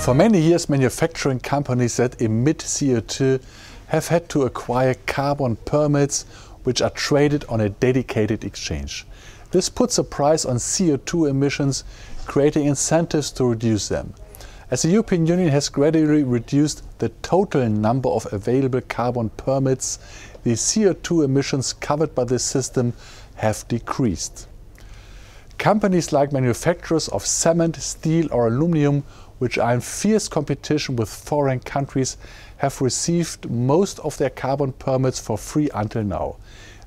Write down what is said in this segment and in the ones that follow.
For many years, manufacturing companies that emit CO2 have had to acquire carbon permits which are traded on a dedicated exchange. This puts a price on CO2 emissions, creating incentives to reduce them. As the European Union has gradually reduced the total number of available carbon permits, the CO2 emissions covered by this system have decreased. Companies like manufacturers of cement, steel or aluminium, which are in fierce competition with foreign countries, have received most of their carbon permits for free until now.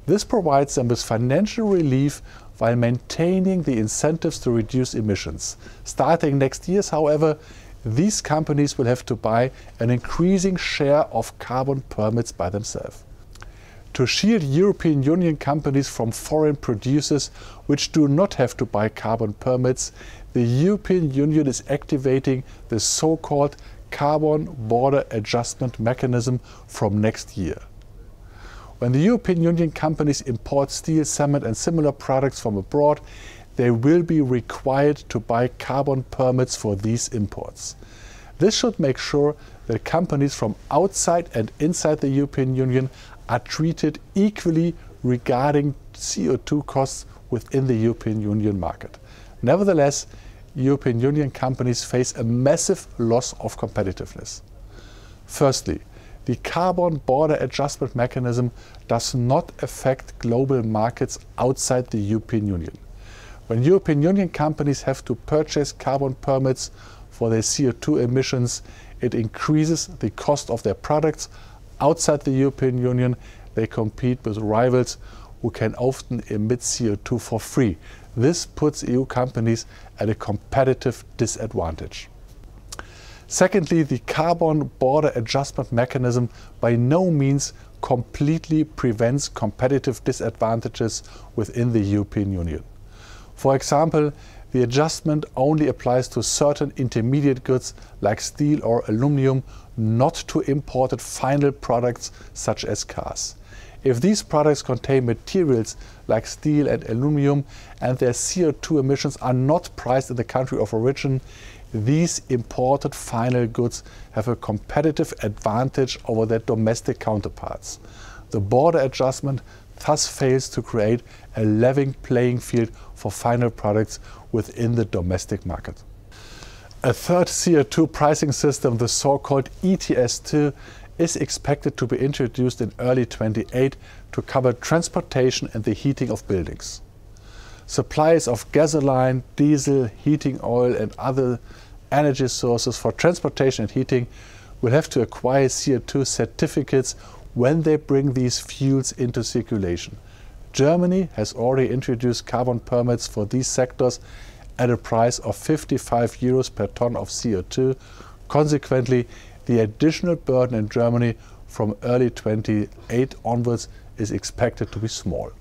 This provides them with financial relief while maintaining the incentives to reduce emissions. Starting next year, however, these companies will have to buy an increasing share of carbon permits by themselves. To shield European Union companies from foreign producers which do not have to buy carbon permits, the European Union is activating the so-called Carbon Border Adjustment Mechanism from next year. When the European Union companies import steel, cement and similar products from abroad, they will be required to buy carbon permits for these imports. This should make sure that companies from outside and inside the European Union are treated equally regarding CO2 costs within the European Union market. Nevertheless, European Union companies face a massive loss of competitiveness. Firstly, the Carbon Border Adjustment Mechanism does not affect global markets outside the European Union. When European Union companies have to purchase carbon permits for their CO2 emissions, it increases the cost of their products. Outside the European Union, they compete with rivals who can often emit CO2 for free. This puts EU companies at a competitive disadvantage. Secondly, the Carbon Border Adjustment Mechanism by no means completely prevents competitive disadvantages within the European Union. For example, the adjustment only applies to certain intermediate goods like steel or aluminium, not to imported final products such as cars. If these products contain materials like steel and aluminium and their CO2 emissions are not priced in the country of origin, these imported final goods have a competitive advantage over their domestic counterparts. The border adjustment thus fails to create a level playing field for final products within the domestic market. A third CO2 pricing system, the so-called ETS2, is expected to be introduced in early 2028 to cover transportation and the heating of buildings. Suppliers of gasoline, diesel, heating oil and other energy sources for transportation and heating will have to acquire CO2 certificates when they bring these fuels into circulation. Germany has already introduced carbon permits for these sectors at a price of 55 euros per ton of CO2. Consequently, the additional burden in Germany from early 2028 onwards is expected to be small.